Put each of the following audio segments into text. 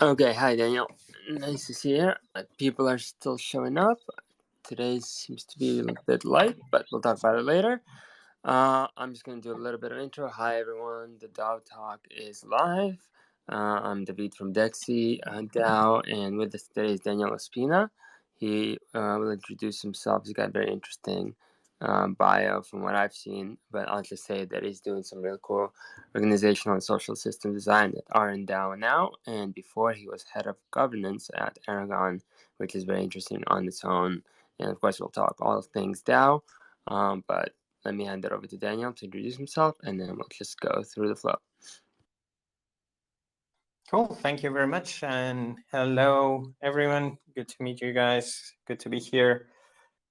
Okay, hi Daniel. Nice to see you here. People are still showing up. Today seems to be a little bit light, but we'll talk about it later. I'm just going to do a little bit of intro. Hi everyone, the DAO Talk is live. I'm David from DeXe DAO, and with us today is Daniel Ospina. He will introduce himself. He's got a very interesting bio from what I've seen, but I'll just say that he's doing some real cool organizational and social system design at RnDAO now, and before he was head of governance at Aragon, which is very interesting on its own. And of course, we'll talk all things DAO, but let me hand it over to Daniel to introduce himself, and then we'll just go through the flow. Cool. Thank you very much. And hello, everyone. Good to meet you guys. Good to be here.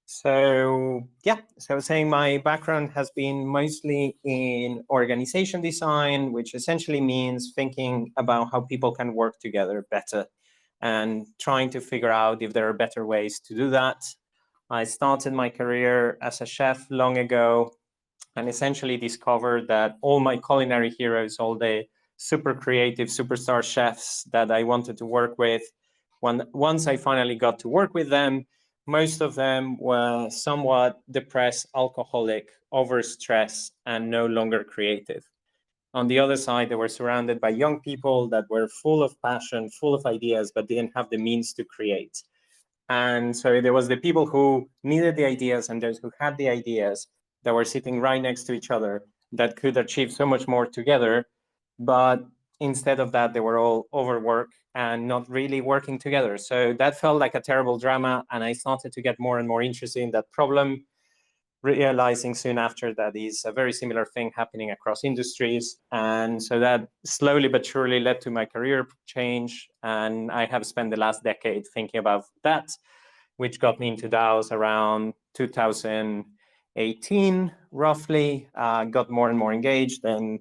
So I was saying my background has been mostly in organization design, which essentially means thinking about how people can work together better and trying to figure out if there are better ways to do that. I started my career as a chef long ago and essentially discovered that all my culinary heroes, all the super creative superstar chefs that I wanted to work with, once I finally got to work with them, most of them were somewhat depressed, alcoholic, overstressed, and no longer creative. On the other side, they were surrounded by young people that were full of passion, full of ideas, but didn't have the means to create. And so there was the people who needed the ideas and those who had the ideas that were sitting right next to each other that could achieve so much more together. But instead of that, they were all overworked and not really working together. So that felt like a terrible drama. And I started to get more and more interested in that problem, realizing soon after that is a very similar thing happening across industries. And so that slowly but surely led to my career change. And I have spent the last decade thinking about that, which got me into DAOs around 2018, roughly. Got more and more engaged and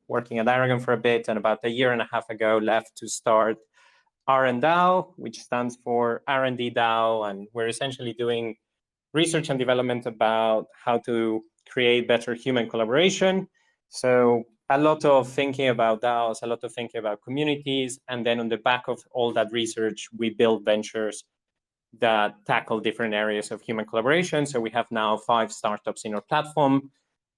working at Aragon for a bit. And about a year and a half ago, left to start RnDAO, which stands for R&D DAO. And we're essentially doing research and development about how to create better human collaboration. So a lot of thinking about DAOs, a lot of thinking about communities. And then on the back of all that research, we build ventures that tackle different areas of human collaboration. So we have now 5 startups in our platform.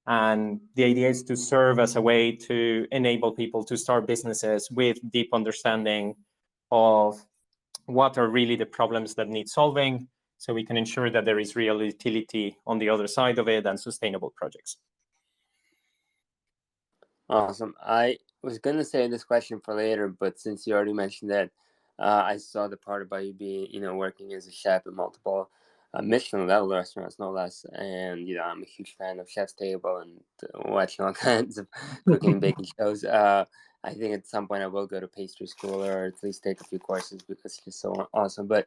And the idea is to serve as a way to enable people to start businesses with deep understanding of what are really the problems that need solving, so we can ensure that there is real utility on the other side of it and sustainable projects. Awesome. I was going to say this question for later, but since you already mentioned that, I saw the part about you being, working as a chef at multiple Michelin-level restaurants, no less. And, I'm a huge fan of Chef's Table and watching all kinds of cooking and baking shows. I think at some point I will go to pastry school or at least take a few courses because it's just so awesome. But,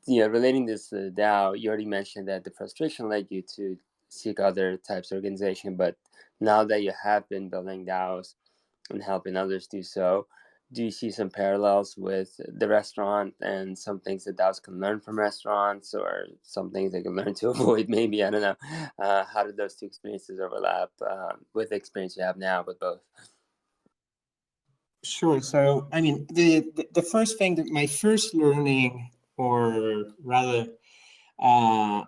relating this to DAO, you already mentioned that the frustration led you to seek other types of organization. But now that you have been building DAOs and helping others do so, do you see some parallels with the restaurant and some things that DAOs can learn from restaurants, or some things they can learn to avoid? Maybe, I don't know. How did those two experiences overlap with the experience you have now with both? Sure. So, I mean, the first thing, that my first learning, or rather a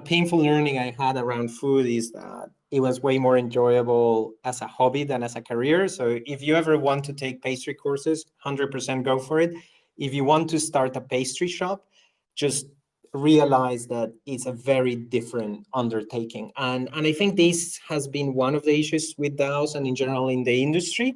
painful learning I had around food, is that it was way more enjoyable as a hobby than as a career. So if you ever want to take pastry courses, 100% go for it. If you want to start a pastry shop, just realize that it's a very different undertaking. And I think this has been one of the issues with DAOs and in general in the industry,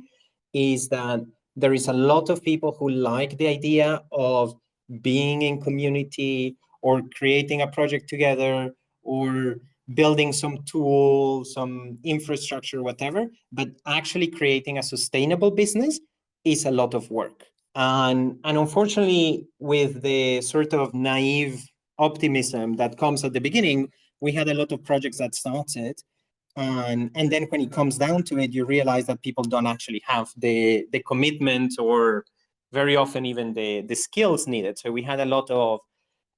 is that there is a lot of people who like the idea of being in community or creating a project together or building some tool, some infrastructure, whatever, but actually creating a sustainable business is a lot of work. And unfortunately, with the sort of naive optimism that comes at the beginning, we had a lot of projects that started. And then when it comes down to it, you realize that people don't actually have the commitment or very often even the skills needed. So we had a lot of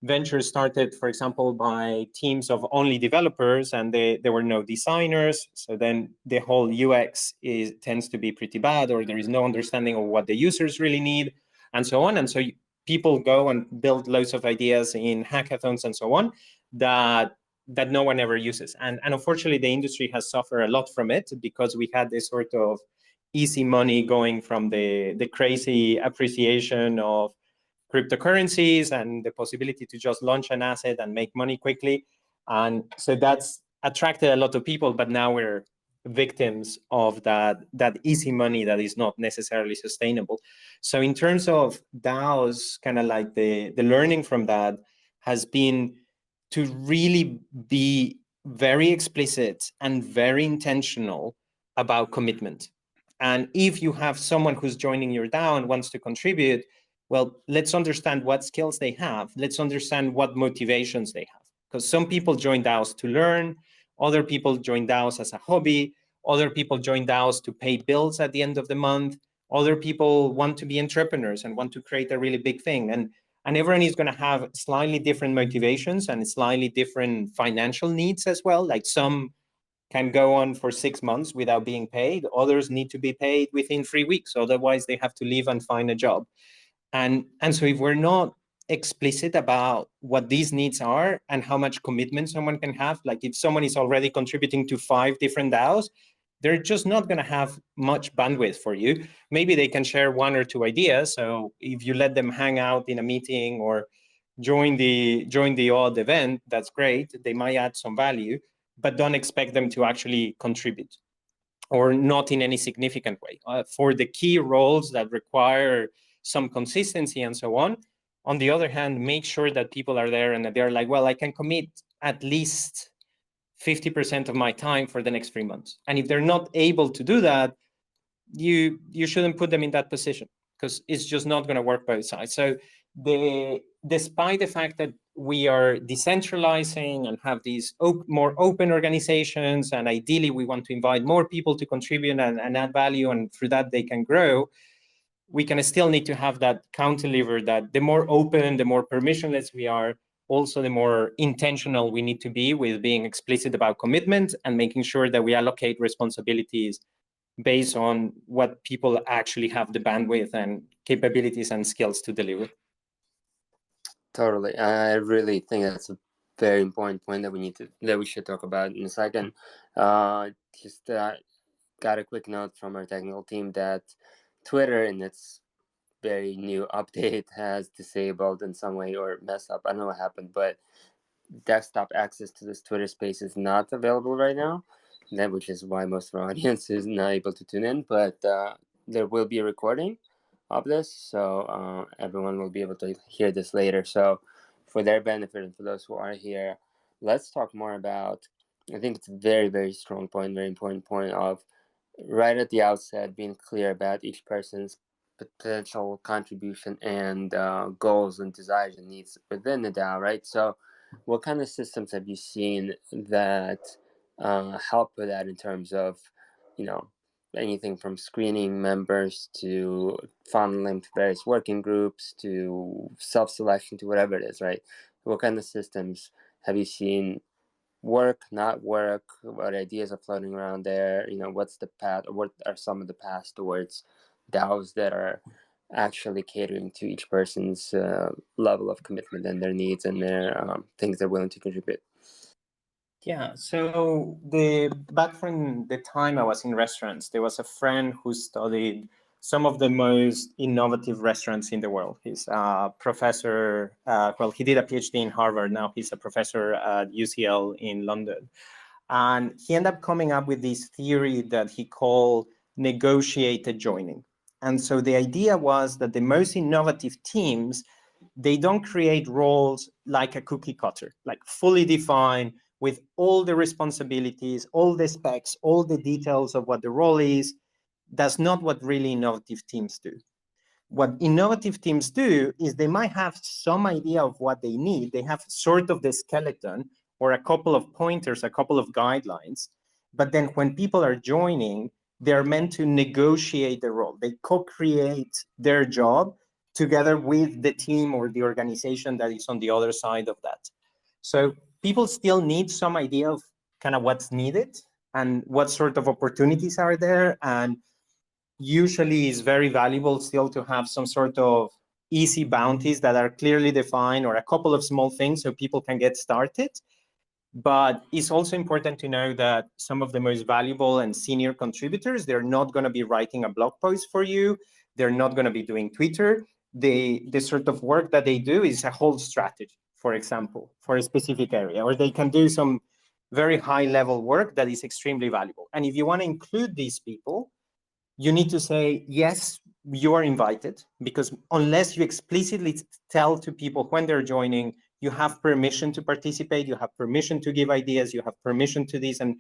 ventures started, for example, by teams of only developers, and there were no designers. So then the whole UX tends to be pretty bad, or there is no understanding of what the users really need. and so on. And so people go and build loads of ideas in hackathons and so on that no one ever uses. And unfortunately, the industry has suffered a lot from it because we had this sort of easy money going from the crazy appreciation of cryptocurrencies and the possibility to just launch an asset and make money quickly. And so that's attracted a lot of people, but now we're victims of that easy money that is not necessarily sustainable. So in terms of DAOs, kind of like the learning from that has been to really be very explicit and very intentional about commitment. And if you have someone who's joining your DAO and wants to contribute, well, let's understand what skills they have. Let's understand what motivations they have. Because some people join DAOs to learn, other people join DAOs as a hobby, other people join DAOs to pay bills at the end of the month, other people want to be entrepreneurs and want to create a really big thing. And everyone is going to have slightly different motivations and slightly different financial needs as well. Like some can go on for 6 months without being paid. Others need to be paid within 3 weeks. Otherwise, they have to leave and find a job. And so if we're not explicit about what these needs are and how much commitment someone can have, like if someone is already contributing to 5 different DAOs, they're just not going to have much bandwidth for you. Maybe they can share 1 or 2 ideas. So if you let them hang out in a meeting or join the odd event, that's great. They might add some value, but don't expect them to actually contribute, or not in any significant way. For the key roles that require some consistency and so on the other hand, make sure that people are there and that they're like, well, I can commit at least 50% of my time for the next 3 months. And if they're not able to do that, you shouldn't put them in that position, because it's just not going to work both sides. So despite the fact that we are decentralizing and have these more open organizations, and ideally we want to invite more people to contribute and add value, and through that they can grow, we can still need to have that cantilever that the more open, the more permissionless we are, also the more intentional we need to be with being explicit about commitment and making sure that we allocate responsibilities based on what people actually have the bandwidth and capabilities and skills to deliver. Totally. I really think that's a very important point that we should talk about in a second. Just got a quick note from our technical team that Twitter in its very new update has disabled in some way or messed up. I don't know what happened, but desktop access to this Twitter space is not available right now, which is why most of our audience is not able to tune in. But there will be a recording of this, so everyone will be able to hear this later. So for their benefit and for those who are here, let's talk more about, I think it's a very, very strong point, very important point of right at the outset being clear about each person's potential contribution and goals and desires and needs within the DAO, right? So what kind of systems have you seen that help with that in terms of, anything from screening members to funneling to various working groups to self-selection to whatever it is, right? What kind of systems have you seen work, not work? What ideas are floating around there? What's the path, or what are some of the paths towards DAOs that are actually catering to each person's level of commitment and their needs and their things they're willing to contribute? Yeah, so back from the time I was in restaurants, there was a friend who studied some of the most innovative restaurants in the world. He's a professor, he did a PhD in Harvard, now he's a professor at UCL in London. And he ended up coming up with this theory that he called negotiated joining. And so the idea was that the most innovative teams, they don't create roles like a cookie cutter, like fully defined, with all the responsibilities, all the specs, all the details of what the role is. That's not what really innovative teams do. What innovative teams do is they might have some idea of what they need. They have sort of the skeleton or a couple of pointers, a couple of guidelines. But then when people are joining, they're meant to negotiate the role. They co-create their job together with the team or the organization that is on the other side of that. So people still need some idea of kind of what's needed and what sort of opportunities are there. And usually it's very valuable still to have some sort of easy bounties that are clearly defined, or a couple of small things so people can get started. But it's also important to know that some of the most valuable and senior contributors, they're not going to be writing a blog post for you. They're not going to be doing Twitter. The sort of work that they do is a whole strategy, for example, for a specific area, or they can do some very high level work that is extremely valuable. And if you want to include these people, you need to say, yes, you are invited, because unless you explicitly tell to people when they're joining, you have permission to participate, you have permission to give ideas, you have permission to this, and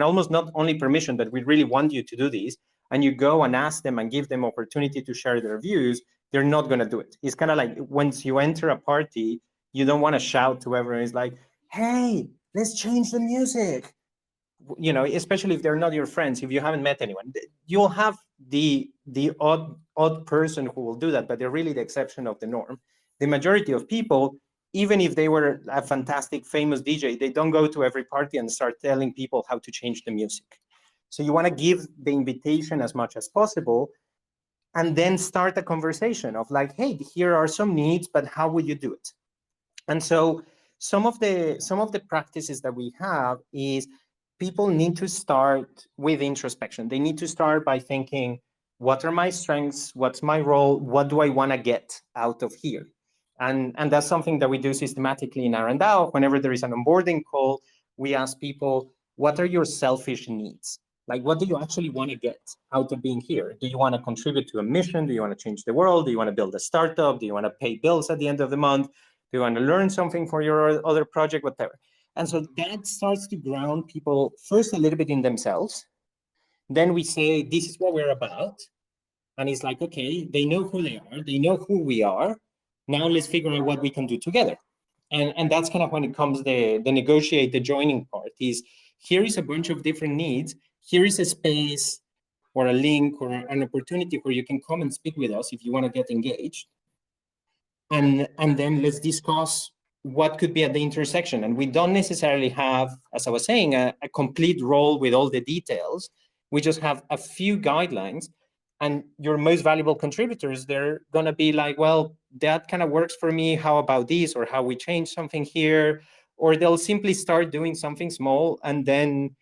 almost not only permission, but we really want you to do this, and you go and ask them and give them opportunity to share their views, they're not going to do it. It's kind of like once you enter a party, you don't want to shout to everyone. It's like, hey, let's change the music. You know, especially if they're not your friends, if you haven't met anyone, you'll have the odd person who will do that, but they're really the exception of the norm. The majority of people, even if they were a fantastic famous DJ, they don't go to every party and start telling people how to change the music. So you want to give the invitation as much as possible, and then start a conversation of like, hey, here are some needs, but how would you do it? And so some of the practices that we have is people need to start with introspection. They need to start by thinking, what are my strengths? What's my role? What do I want to get out of here? And that's something that we do systematically in RnDAO. Whenever there is an onboarding call, we ask people, what are your selfish needs? Like, what do you actually want to get out of being here? Do you want to contribute to a mission? Do you want to change the world? Do you want to build a startup? Do you want to pay bills at the end of the month? Do you want to learn something for your other project, whatever? And so that starts to ground people first a little bit in themselves. Then we say, this is what we're about. And it's like, okay, they know who they are. They know who we are. Now let's figure out what we can do together. And that's kind of when it comes the negotiate, the joining part is, here is a bunch of different needs. Here is a space or a link or an opportunity where you can come and speak with us if you want to get engaged. And then let's discuss what could be at the intersection. And we don't necessarily have, as I was saying, a complete role with all the details. We just have a few guidelines, and your most valuable contributors, they're going to be like, well, that kind of works for me. How about this? Or how we change something here? Or they'll simply start doing something small and then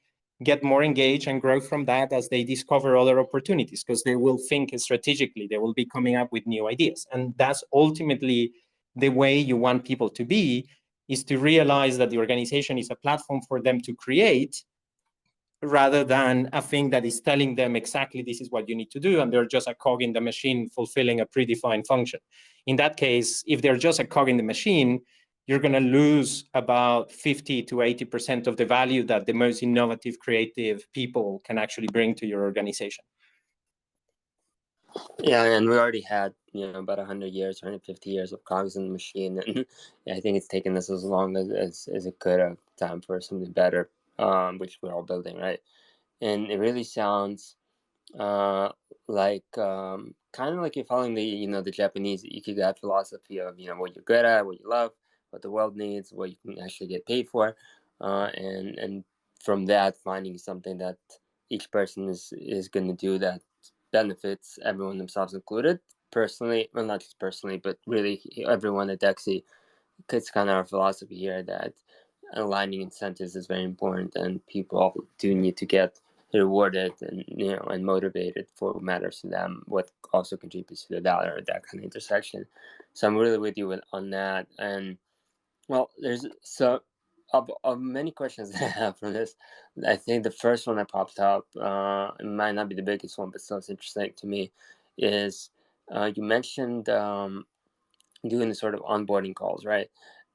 get more engaged and grow from that as they discover other opportunities, because they will think strategically. They will be coming up with new ideas. And that's ultimately the way you want people to be, is to realize that the organization is a platform for them to create, rather than a thing that is telling them exactly this is what you need to do, and they're just a cog in the machine fulfilling a predefined function. In that case, if they're just a cog in the machine, you're going to lose about 50 to 80% of the value that the most innovative, creative people can actually bring to your organization. Yeah, and we already had, about 100 years, 150 years of cogs in the machine, and I think it's taken us as long as it could have time for something better, which we're all building, right? And it really sounds like kind of like you're following the the Japanese ikigai philosophy of what you're good at, what you love, what the world needs, what you can actually get paid for, and from that finding something that each person is going to do that benefits everyone, themselves included. Personally, well, not just personally, but really everyone at DeXe. It's kind of our philosophy here that aligning incentives is very important, and people do need to get rewarded and and motivated for what matters to them, what also contributes to the dollar, that kind of intersection. So I'm really with you on that. And well, there's of many questions that I have from this. I think the first one that popped up, it might not be the biggest one, but still it's interesting to me, is you mentioned doing the sort of onboarding calls, right?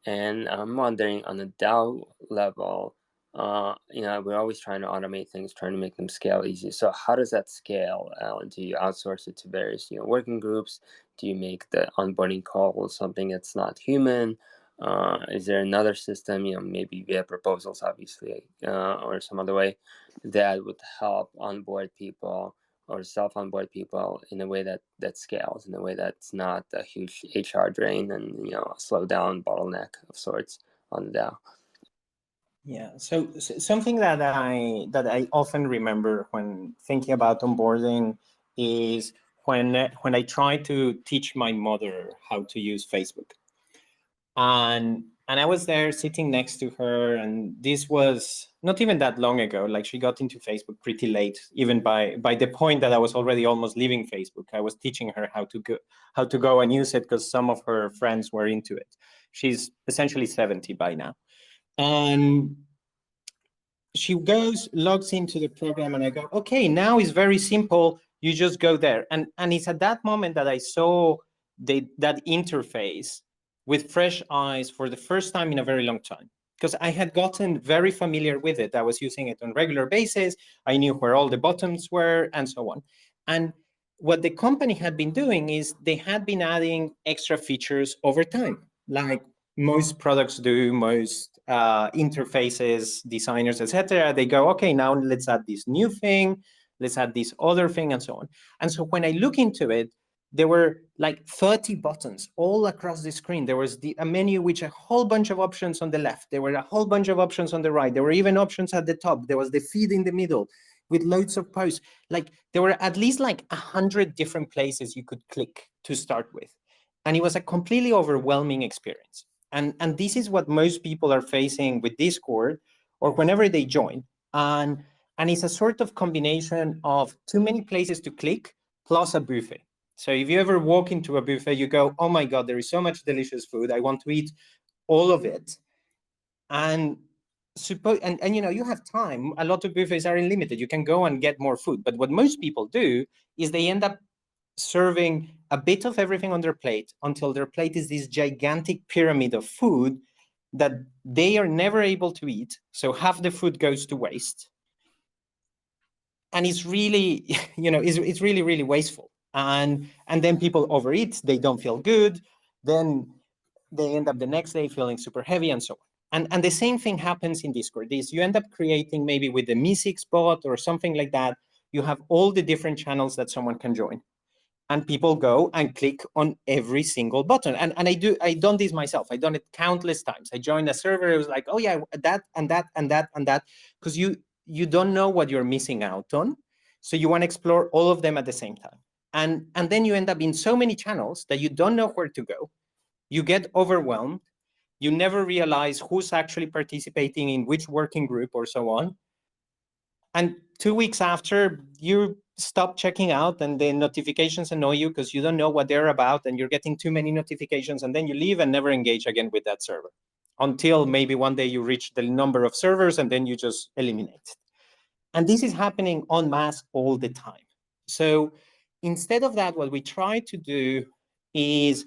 And I'm wondering, on the DAO level, we're always trying to automate things, trying to make them scale easy. So how does that scale? Do you outsource it to various working groups? Do you make the onboarding call something that's not human? Is there another system, maybe via proposals, obviously, or some other way that would help onboard people or self-onboard people in a way that scales, in a way that's not a huge HR drain and a slow down bottleneck of sorts on the DAO? Yeah, so something that I often remember when thinking about onboarding is, when I tried to teach my mother how to use Facebook. And I was there sitting next to her, and this was not even that long ago. Like, she got into Facebook pretty late, even by the point that I was already almost leaving Facebook. I was teaching her how to go and use it because some of her friends were into it. She's essentially 70 by now. And she logs into the program, and I go, okay, now it's very simple. You just go there. And it's at that moment that I saw that interface with fresh eyes for the first time in a very long time, because I had gotten very familiar with it. I was using it on a regular basis. I knew where all the buttons were and so on. And what the company had been doing is they had been adding extra features over time, like most products do, most interfaces, designers, etc. They go, okay, now let's add this new thing, let's add this other thing, and so on. And so when I look into it, there were like 30 buttons all across the screen. There was a menu with a whole bunch of options on the left. There were a whole bunch of options on the right. There were even options at the top. There was the feed in the middle with loads of posts. Like, there were at least like 100 different places you could click to start with. And it was a completely overwhelming experience. And this is what most people are facing with Discord or whenever they join. And it's a sort of combination of too many places to click plus a buffet. So if you ever walk into a buffet, you go, oh my God, there is so much delicious food. I want to eat all of it. And you know, you have time. A lot of buffets are unlimited. You can go and get more food. But what most people do is they end up serving a bit of everything on their plate until their plate is this gigantic pyramid of food that they are never able to eat. So half the food goes to waste. And it's really, you know, it's really, really wasteful. And then people overeat, they don't feel good. Then they end up the next day feeling super heavy and so on. And the same thing happens in Discord. You end up creating, maybe with the Mi6 bot or something like that, you have all the different channels that someone can join. And people go and click on every single button. And I've done this myself. I've done it countless times. I joined a server, it was like, oh yeah, that and that and that and that, because you don't know what you're missing out on. So you want to explore all of them at the same time. And then you end up in so many channels that you don't know where to go. You get overwhelmed. You never realize who's actually participating in which working group or so on. And 2 weeks after, you stop checking out and the notifications annoy you because you don't know what they're about and you're getting too many notifications, and then you leave and never engage again with that server until maybe one day you reach the number of servers and then you just eliminate it. And this is happening en masse all the time. So instead of that, what we try to do is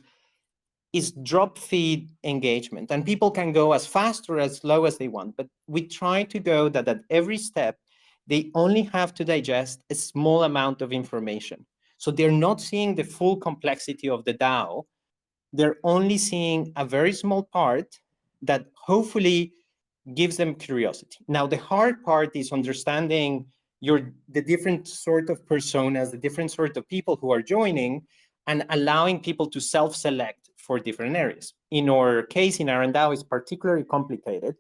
drop feed engagement, and people can go as fast or as slow as they want, but we try to go that at every step, they only have to digest a small amount of information. So they're not seeing the full complexity of the DAO. They're only seeing a very small part that hopefully gives them curiosity. Now, the hard part is understanding the different sort of personas, the different sort of people who are joining, and allowing people to self-select for different areas. In our case, in RnDAO, is particularly complicated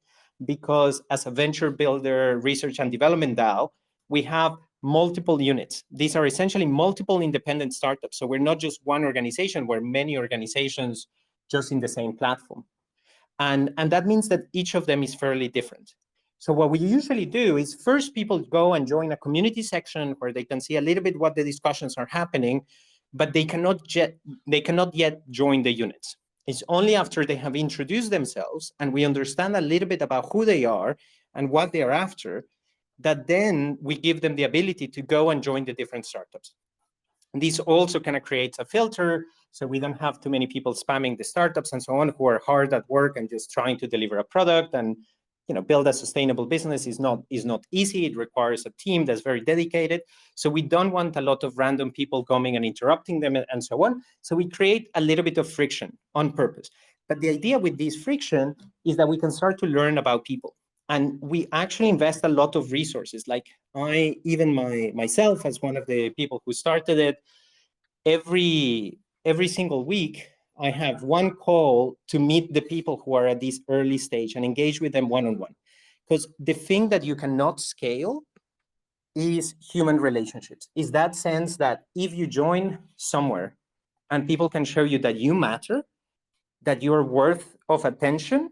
because as a venture builder, research and development DAO, we have multiple units. These are essentially multiple independent startups. So we're not just one organization, we're many organizations just in the same platform. And that means that each of them is fairly different. So what we usually do is first people go and join a community section where they can see a little bit what the discussions are happening, but they cannot yet join the units. It's only after they have introduced themselves and we understand a little bit about who they are and what they are after, that then we give them the ability to go and join the different startups. And this also kind of creates a filter, so we don't have too many people spamming the startups and so on who are hard at work and just trying to deliver a product. And build a sustainable business is not easy. It requires a team that's very dedicated. So we don't want a lot of random people coming and interrupting them and so on. So we create a little bit of friction on purpose. But the idea with this friction is that we can start to learn about people. And we actually invest a lot of resources. Like myself, as one of the people who started it, every single week, I have one call to meet the people who are at this early stage and engage with them one-on-one. Because the thing that you cannot scale is human relationships. Is that sense that if you join somewhere and people can show you that you matter, that you're worth of attention,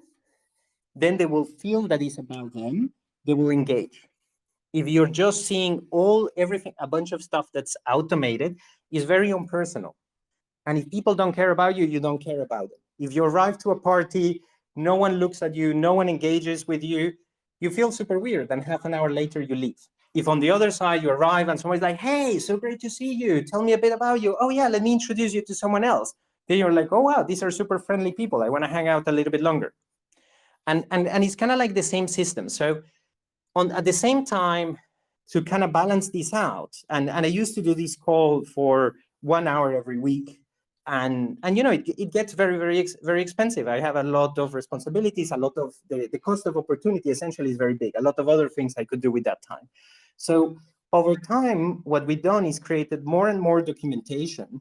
then they will feel that it's about them, they will engage. If you're just seeing everything, a bunch of stuff that's automated, is very impersonal. And if people don't care about you, you don't care about them. If you arrive to a party, no one looks at you, no one engages with you, you feel super weird, and half an hour later you leave. If on the other side you arrive and someone's like, hey, so great to see you, tell me a bit about you. Oh yeah, let me introduce you to someone else. Then you're like, oh wow, these are super friendly people, I want to hang out a little bit longer. And it's kind of like the same system. So at the same time, to kind of balance this out, and I used to do this call for 1 hour every week, and you know, it gets very expensive. I have a lot of responsibilities, a lot of the cost of opportunity essentially is very big, a lot of other things I could do with that time. So over time, what we've done is created more and more documentation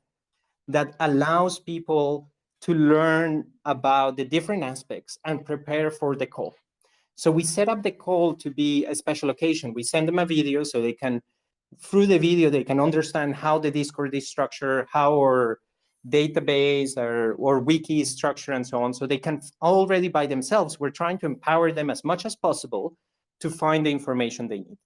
that allows people to learn about the different aspects and prepare for the call. So we set up the call to be a special occasion. We send them a video so they can, through the video, they can understand how the Discord is structured, how our database or wiki is structured, and so on. So they can already by themselves, we're trying to empower them as much as possible to find the information they need.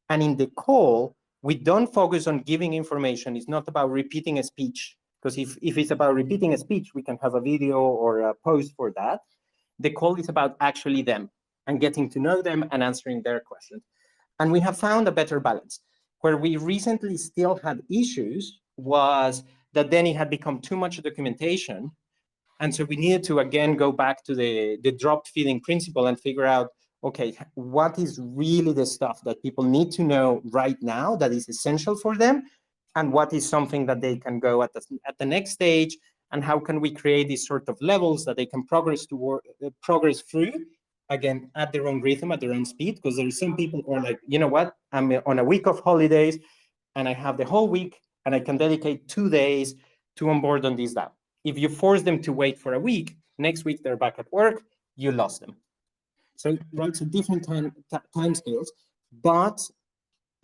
And in the call, we don't focus on giving information. It's not about repeating a speech, because if it's about repeating a speech, we can have a video or a post for that. The call is about actually them and getting to know them and answering their questions. And we have found a better balance. Where we recently still had issues was that then it had become too much documentation. And so we needed to, again, go back to the dropped feeding principle and figure out, okay, what is really the stuff that people need to know right now that is essential for them? And what is something that they can go at the next stage? And how can we create these sort of levels that they can progress through, again, at their own rhythm, at their own speed? Because there are some people who are like, you know what, I'm on a week of holidays and I have the whole week and I can dedicate 2 days to onboard on this DAO. If you force them to wait for a week, next week they're back at work, you lost them. So, right, so different time scales, but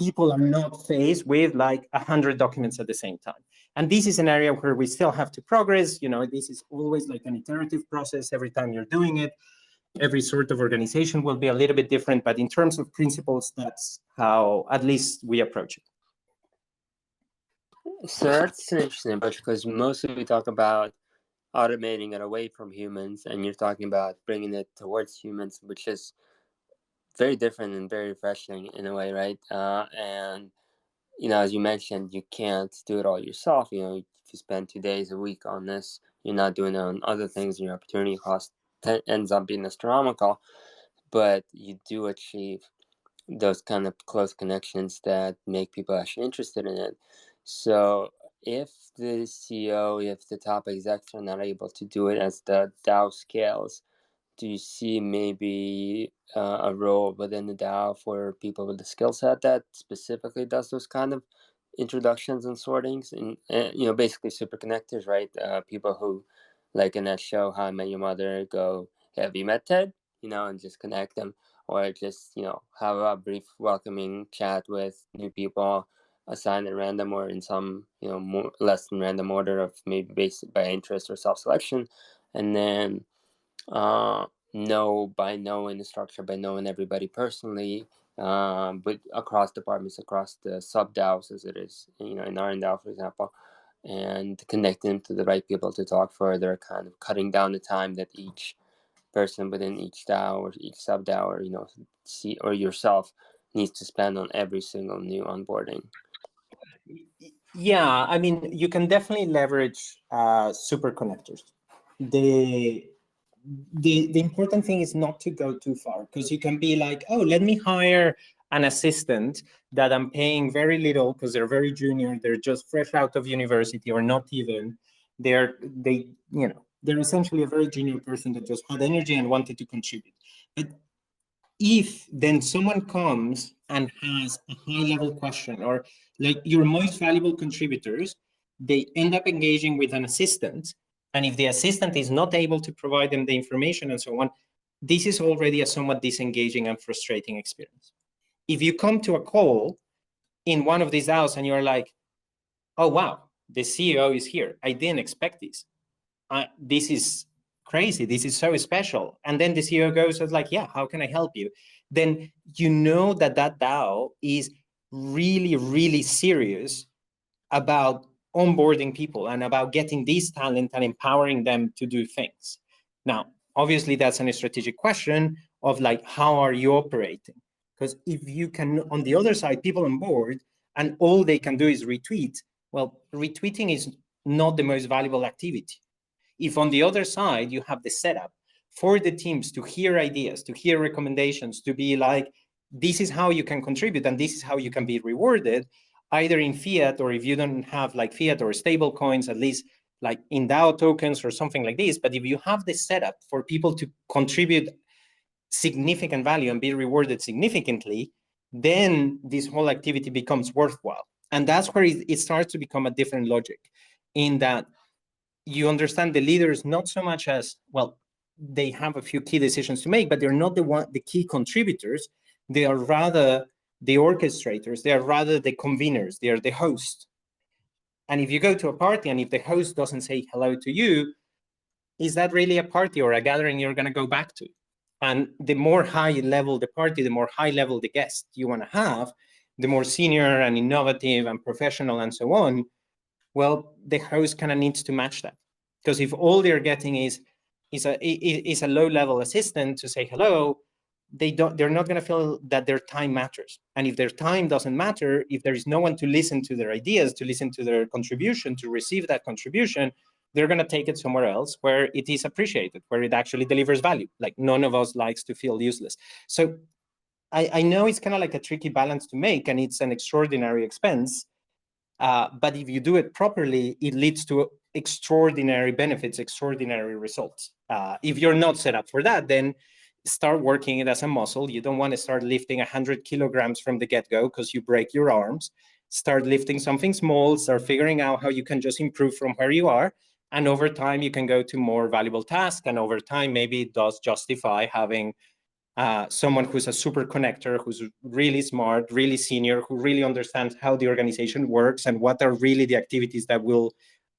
people are not faced with like 100 documents at the same time. And this is an area where we still have to progress. You know, this is always like an iterative process. Every time you're doing it, every sort of organization will be a little bit different, but in terms of principles, that's how at least we approach it. So that's an interesting approach, because mostly we talk about automating it away from humans, and you're talking about bringing it towards humans, which is very different and very refreshing in a way, right? And you know, as you mentioned, you can't do it all yourself. You know, if you spend 2 days a week on this, you're not doing it on other things, and your opportunity cost ends up being astronomical. But you do achieve those kind of close connections that make people actually interested in it. So if the CEO, if the top execs are not able to do it as the DAO scales, do you see maybe a role within the DAO for people with the skill set that specifically does those kind of introductions and sortings, and you know, basically super connectors, right? People who, like in that show How I Met Your Mother, go, hey, have you met Ted? You know, and just connect them, or just, you know, have a brief welcoming chat with new people, assigned at random or in some, you know, more less than random order of maybe based by interest or self-selection, and then know by knowing the structure, by knowing everybody personally, but across departments, across the sub DAOs as it is, you know, in RnDAO, for example, and connecting them to the right people to talk further, kind of cutting down the time that each person within each DAO or each sub DAO, or, you know, or yourself needs to spend on every single new onboarding. Yeah, I mean, you can definitely leverage super connectors. The important thing is not to go too far, because you can be like, oh, let me hire an assistant that I'm paying very little because they're very junior, they're just fresh out of university, or not even. They're essentially a very junior person that just had energy and wanted to contribute. But if then someone comes and has a high level question, or like your most valuable contributors, they end up engaging with an assistant. And if the assistant is not able to provide them the information and so on, this is already a somewhat disengaging and frustrating experience. If you come to a call in one of these DAOs and you're like, oh, wow, the CEO is here. I didn't expect this. This is crazy. This is so special. And then the CEO goes like, yeah, how can I help you? Then you know that that DAO is really, really serious about onboarding people and about getting these talent and empowering them to do things. Now, obviously, that's a strategic question of like, how are you operating? Because if you can, on the other side, people on board and all they can do is retweet, well, retweeting is not the most valuable activity. If on the other side, you have the setup for the teams to hear ideas, to hear recommendations, to be like, this is how you can contribute and this is how you can be rewarded, either in fiat, or if you don't have like fiat or stable coins, at least like in DAO tokens or something like this. But if you have the setup for people to contribute significant value and be rewarded significantly, then this whole activity becomes worthwhile. And that's where it starts to become a different logic, in that you understand the leaders not so much as, well, they have a few key decisions to make, but they're not the key contributors. They are rather the orchestrators. They are rather the conveners. They are the host. And if you go to a party and if the host doesn't say hello to you, is that really a party or a gathering you're going to go back to? And the more high level the party, the more high level the guest you want to have, the more senior and innovative and professional and so on, well, the host kind of needs to match that. Because if all they're getting is a low-level assistant to say hello, they're not going to feel that their time matters. And if their time doesn't matter, if there is no one to listen to their ideas, to listen to their contribution, to receive that contribution, they're going to take it somewhere else where it is appreciated, where it actually delivers value. Like, none of us likes to feel useless. So I know it's kind of like a tricky balance to make, and it's an extraordinary expense. But if you do it properly, it leads to extraordinary benefits, extraordinary results. If you're not set up for that, then start working it as a muscle. You don't want to start lifting 100 kilograms from the get-go because you break your arms. Start lifting something small, start figuring out how you can just improve from where you are. And over time, you can go to more valuable tasks. And over time, maybe it does justify having someone who's a super connector, who's really smart, really senior, who really understands how the organization works and what are really the activities that will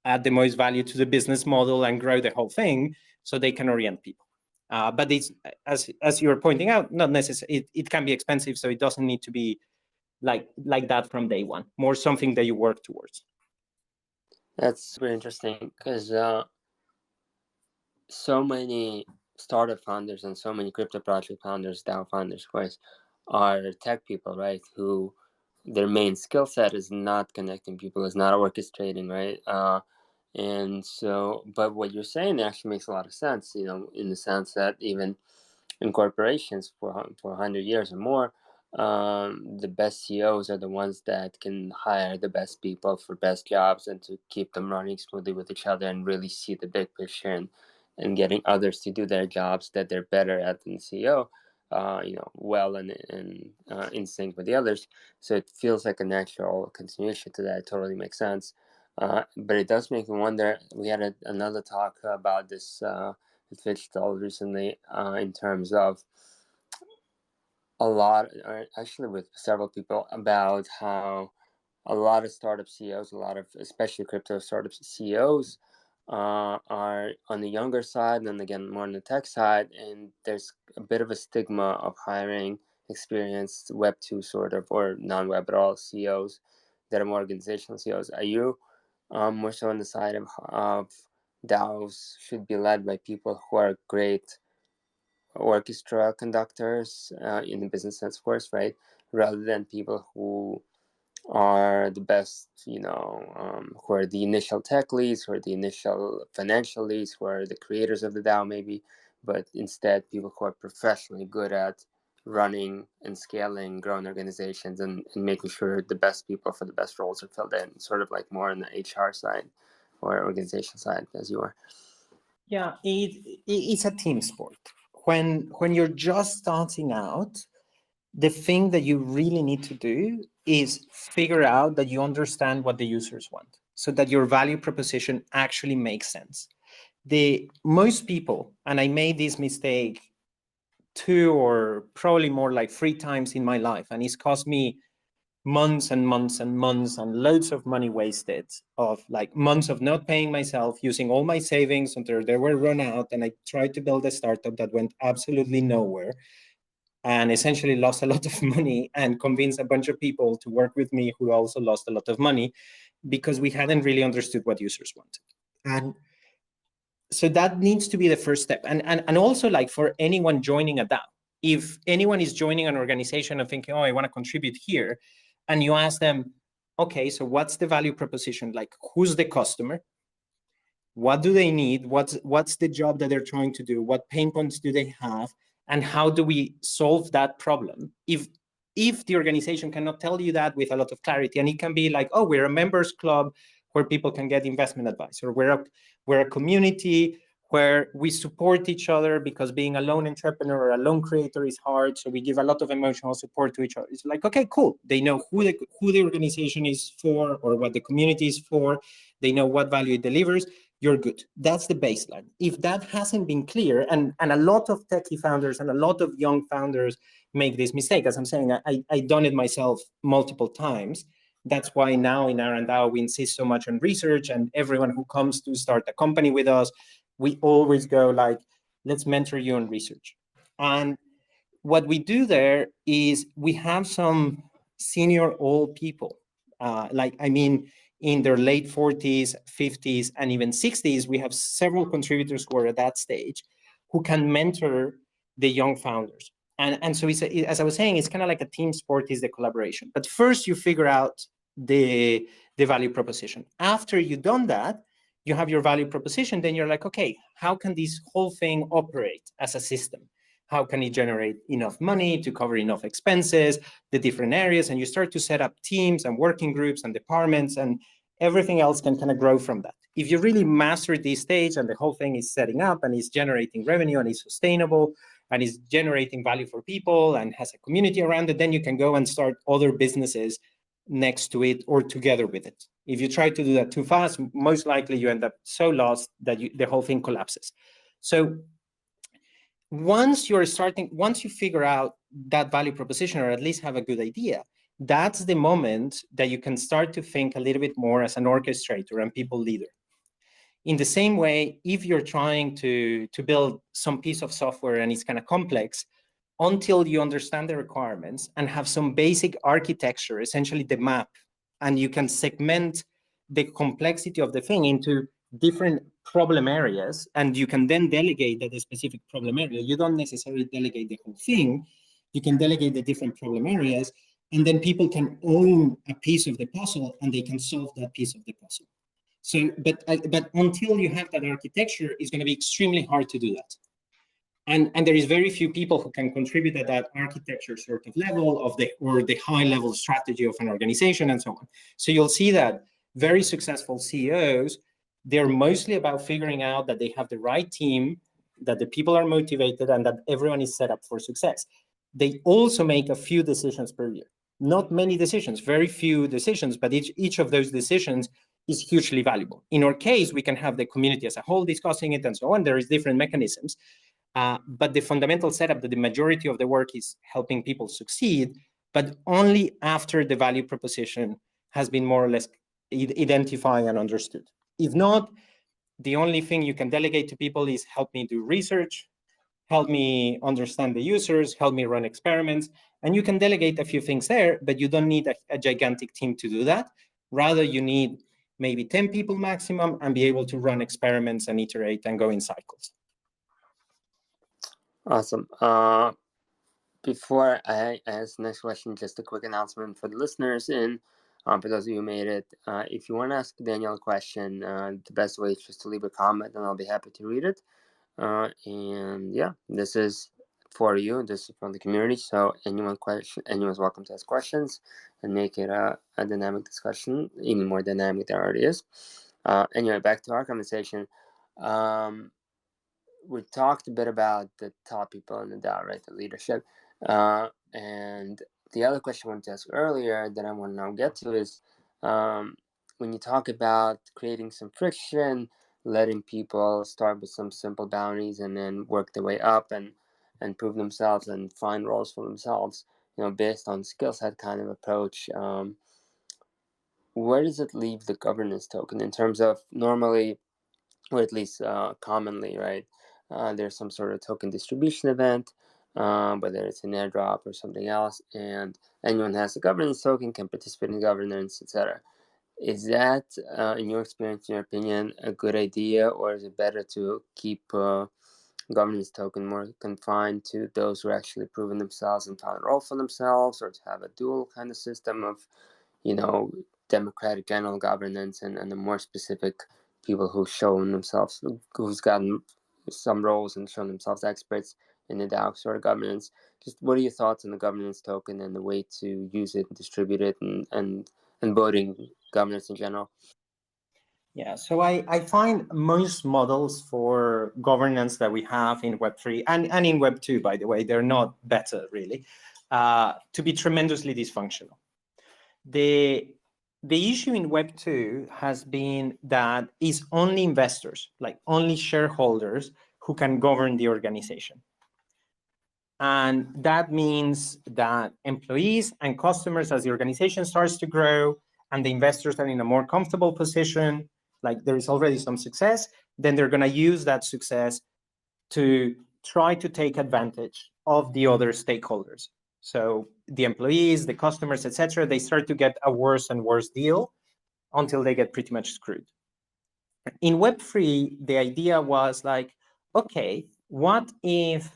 add the most value to the business model and grow the whole thing, so they can orient people. But it's, as you were pointing out, not necessarily, it can be expensive, so it doesn't need to be like that from day one, more something that you work towards. That's super interesting, because so many startup founders and so many crypto project founders, DAO founders, of course, are tech people, right? Who their main skill set is not connecting people, is not orchestrating, right? And so, but what you're saying actually makes a lot of sense, in the sense that even in corporations for 100 years or more, the best CEOs are the ones that can hire the best people for best jobs and to keep them running smoothly with each other and really see the big picture, and getting others to do their jobs that they're better at than the CEO, well and in sync with the others. So it feels like a natural continuation to that. It totally makes sense. But it does make me wonder. We had another talk about this with Fitchstall recently, in terms of a lot, or actually with several people, about how a lot of startup CEOs, a lot of especially crypto startup CEOs, are on the younger side, and then again more on the tech side, and there's a bit of a stigma of hiring experienced Web 2 sort of, or non-web at all CEOs that are more organizational CEOs. Are you more so on the side of DAOs should be led by people who are great orchestra conductors, in the business sense, of course, right? Rather than people who are the best, who are the initial tech leads, who are the initial financial leads, who are the creators of the DAO maybe, but instead people who are professionally good at running and scaling, growing organizations, and making sure the best people for the best roles are filled in, sort of like more on the HR side or organization side, as you are. Yeah, it's a team sport. When you're just starting out, the thing that you really need to do is figure out that you understand what the users want, so that your value proposition actually makes sense. Most people, and I made this mistake 2 or probably more like 3 times in my life, and it's cost me months and months and months and loads of money wasted, of like months of not paying myself, using all my savings until they were run out. And I tried to build a startup that went absolutely nowhere and essentially lost a lot of money, and convinced a bunch of people to work with me who also lost a lot of money because we hadn't really understood what users wanted. And so that needs to be the first step. And also, like, for anyone joining a DAO, if anyone is joining an organization and thinking, oh, I want to contribute here, and you ask them, okay, so what's the value proposition? Like, who's the customer? What do they need? What's the job that they're trying to do? What pain points do they have? And how do we solve that problem? If the organization cannot tell you that with a lot of clarity, and it can be like, oh, we're a members club where people can get investment advice, or we're a community where we support each other because being a lone entrepreneur or a lone creator is hard, so we give a lot of emotional support to each other. It's like, okay, cool. They know who the organization is for, or what the community is for. They know what value it delivers. You're good. That's the baseline. If that hasn't been clear, and a lot of techie founders and a lot of young founders make this mistake, as I'm saying, I've done it myself multiple times. That's why now in RnDAO, we insist so much on research, and everyone who comes to start a company with us, we always go like, let's mentor you on research. And what we do there is we have some senior old people, in their late 40s, 50s, and even 60s. We have several contributors who are at that stage who can mentor the young founders. And so as I was saying, it's kind of like a team sport, is the collaboration. But first you figure out the value proposition. After you've done that, you have your value proposition, then you're like, okay, how can this whole thing operate as a system? How can it generate enough money to cover enough expenses, the different areas? And you start to set up teams and working groups and departments, and everything else can kind of grow from that. If you really master this stage and the whole thing is setting up and is generating revenue and is sustainable and is generating value for people and has a community around it, then you can go and start other businesses next to it or together with it. If you try to do that too fast, most likely you end up so lost that the whole thing collapses. So once you figure out that value proposition, or at least have a good idea, that's the moment that you can start to think a little bit more as an orchestrator and people leader. In the same way, if you're trying to build some piece of software and it's kind of complex, until you understand the requirements and have some basic architecture, essentially the map, and you can segment the complexity of the thing into different problem areas, and you can then delegate that specific problem area. You don't necessarily delegate the whole thing. You can delegate the different problem areas, and then people can own a piece of the puzzle and they can solve that piece of the puzzle. So, but until you have that architecture, it's going to be extremely hard to do that. And there is very few people who can contribute at that architecture sort of level or the high level strategy of an organization and so on. So you'll see that very successful CEOs, they're mostly about figuring out that they have the right team, that the people are motivated, and that everyone is set up for success. They also make a few decisions per year. Not many decisions, very few decisions, but each of those decisions is hugely valuable. In our case, we can have the community as a whole discussing it and so on. There is different mechanisms. But the fundamental setup that the majority of the work is helping people succeed, but only after the value proposition has been more or less identified and understood. If not, the only thing you can delegate to people is help me do research, help me understand the users, help me run experiments. And you can delegate a few things there, but you don't need a gigantic team to do that. Rather, you need maybe 10 people maximum and be able to run experiments and iterate and go in cycles. Awesome. Before I ask the next question, just a quick announcement for the listeners and for those of you who made it. If you want to ask Daniel a question, the best way is just to leave a comment and I'll be happy to read it. And yeah, this is for you. This is from the community. So anyone's welcome to ask questions and make it a dynamic discussion, even more dynamic than it already is. Anyway, back to our conversation. We talked a bit about the top people in the DAO, right? The leadership. And the other question I wanted to ask earlier that I want to now get to is when you talk about creating some friction, letting people start with some simple bounties and then work their way up and prove themselves and find roles for themselves. based on skill set kind of approach, where does it leave the governance token in terms of normally, or at least commonly, right? There's some sort of token distribution event, whether it's an airdrop or something else, and anyone has a governance token can participate in governance, etc. Is that, in your experience, in your opinion, a good idea, or is it better to keep governance token more confined to those who are actually proven themselves and found a role for themselves, or to have a dual kind of system of, democratic general governance and the more specific people who've shown themselves, who's gotten some roles and shown themselves experts in the DAO sort of governance? Just what are your thoughts on the governance token and the way to use it and distribute it and voting governance in general? Yeah, so I find most models for governance that we have in Web3 and in Web2, by the way, they're not better really, to be tremendously dysfunctional. The issue in Web2 has been that it's only investors, like only shareholders, who can govern the organization. And that means that employees and customers, as the organization starts to grow and the investors are in a more comfortable position, like there is already some success, then they're going to use that success to try to take advantage of the other stakeholders. So the employees, the customers, etc., they start to get a worse and worse deal until they get pretty much screwed. In Web3, the idea was like, okay, what if,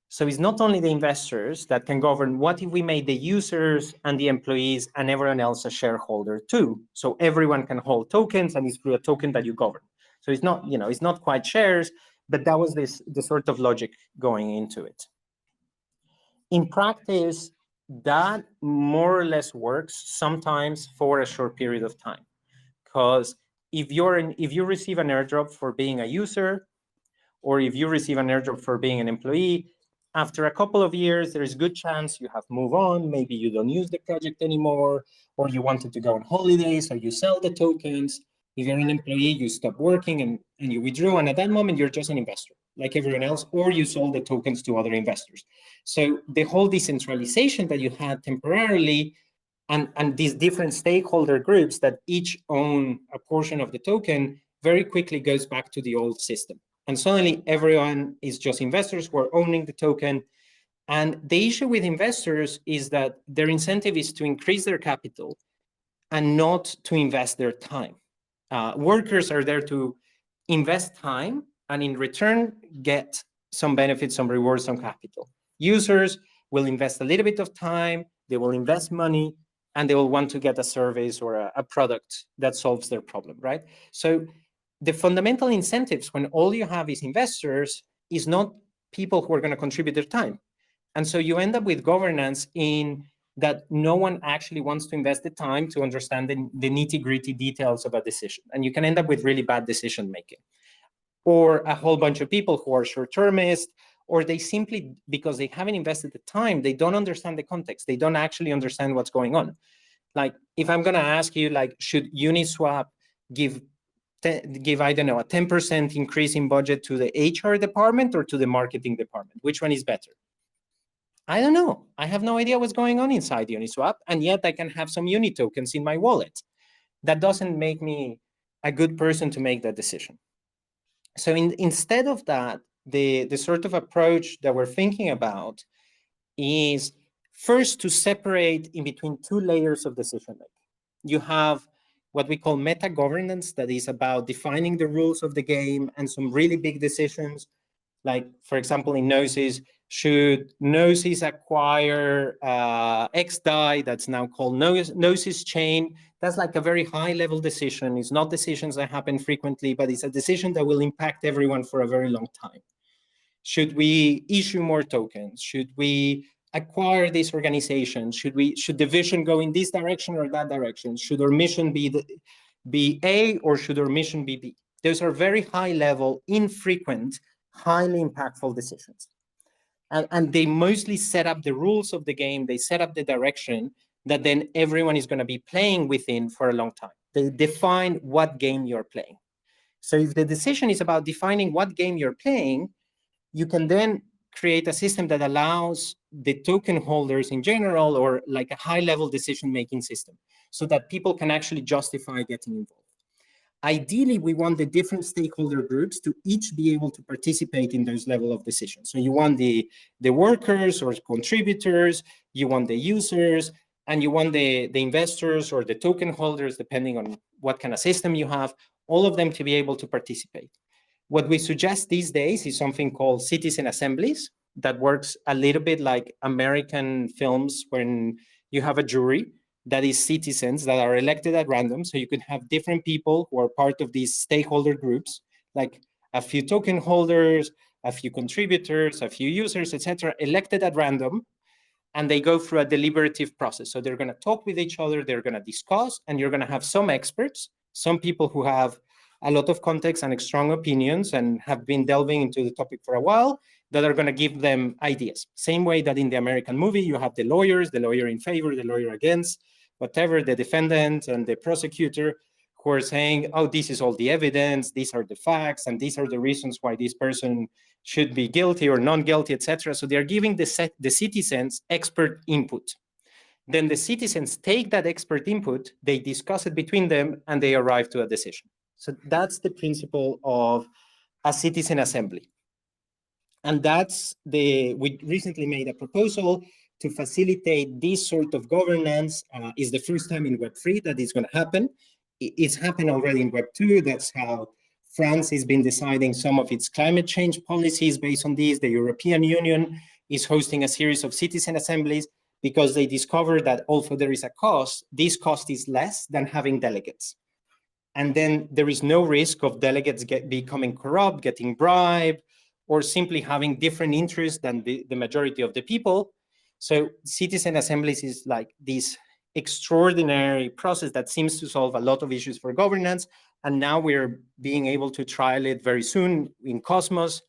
so it's not only the investors that can govern, what if we made the users and the employees and everyone else a shareholder too? So everyone can hold tokens and it's through a token that you govern. So it's not, it's not quite shares, but that was the sort of logic going into it. In practice, that more or less works sometimes for a short period of time. Because if you receive an airdrop for being a user, or if you receive an airdrop for being an employee, after a couple of years, there is a good chance you have moved on. Maybe you don't use the project anymore, or you wanted to go on holidays, or you sell the tokens. If you're an employee, you stop working and you withdraw. And at that moment, you're just an investor like everyone else, or you sold the tokens to other investors. So the whole decentralization that you had temporarily and these different stakeholder groups that each own a portion of the token very quickly goes back to the old system. And suddenly everyone is just investors who are owning the token. And the issue with investors is that their incentive is to increase their capital and not to invest their time. Workers are there to invest time and in return get some benefits, some rewards, some capital. Users will invest a little bit of time, they will invest money, and they will want to get a service or a product that solves their problem, right? So the fundamental incentives when all you have is investors is not people who are going to contribute their time. And so you end up with governance in that no one actually wants to invest the time to understand the nitty-gritty details of a decision. And you can end up with really bad decision making. Or a whole bunch of people who are short-termist, or they simply, because they haven't invested the time, they don't understand the context. They don't actually understand what's going on. Like if I'm going to ask you, like, should Uniswap give, I don't know, a 10% increase in budget to the HR department or to the marketing department? Which one is better? I don't know. I have no idea what's going on inside Uniswap, and yet I can have some Uni tokens in my wallet. That doesn't make me a good person to make that decision. So instead of that, the sort of approach that we're thinking about is first to separate in between two layers of decision making. You have what we call meta governance, that is about defining the rules of the game and some really big decisions. Like, for example, in Gnosis, should Gnosis acquire XDAI, that's now called Gnosis Chain? That's like a very high level decision. It's not decisions that happen frequently, but it's a decision that will impact everyone for a very long time. Should we issue more tokens? Should we acquire this organization? Should the vision go in this direction or that direction? Should our mission be A or should our mission be B? Those are very high level, infrequent, highly impactful decisions. And they mostly set up the rules of the game. They set up the direction that then everyone is going to be playing within for a long time. They define what game you're playing. So if the decision is about defining what game you're playing, you can then create a system that allows the token holders in general, or like a high-level decision-making system, so that people can actually justify getting involved. Ideally, we want the different stakeholder groups to each be able to participate in those level of decisions. So you want the workers or contributors, you want the users, and you want the investors or the token holders, depending on what kind of system you have, all of them to be able to participate. What we suggest these days is something called citizen assemblies that works a little bit like American films when you have a jury that is citizens that are elected at random. So you could have different people who are part of these stakeholder groups, like a few token holders, a few contributors, a few users, etc., elected at random, and they go through a deliberative process. So they're going to talk with each other, they're going to discuss, and you're going to have some experts, some people who have a lot of context and strong opinions and have been delving into the topic for a while, that are going to give them ideas. Same way that in the American movie, you have the lawyers, the lawyer in favor, the lawyer against, whatever, the defendant and the prosecutor, who are saying, oh, this is all the evidence, these are the facts, and these are the reasons why this person should be guilty or non-guilty, etc. So they're giving the citizens expert input. Then the citizens take that expert input, they discuss it between them, and they arrive to a decision. So that's the principle of a citizen assembly. And we recently made a proposal to facilitate this sort of governance. Is the first time in Web3 that is going to happen. It's happened already in Web2. That's how France has been deciding some of its climate change policies based on this. The European Union is hosting a series of citizen assemblies because they discovered that although there is a cost, this cost is less than having delegates. And then there is no risk of delegates becoming corrupt, getting bribed, or simply having different interests than the majority of the people. So citizen assemblies is like this extraordinary process that seems to solve a lot of issues for governance. And now we're being able to trial it very soon in Cosmos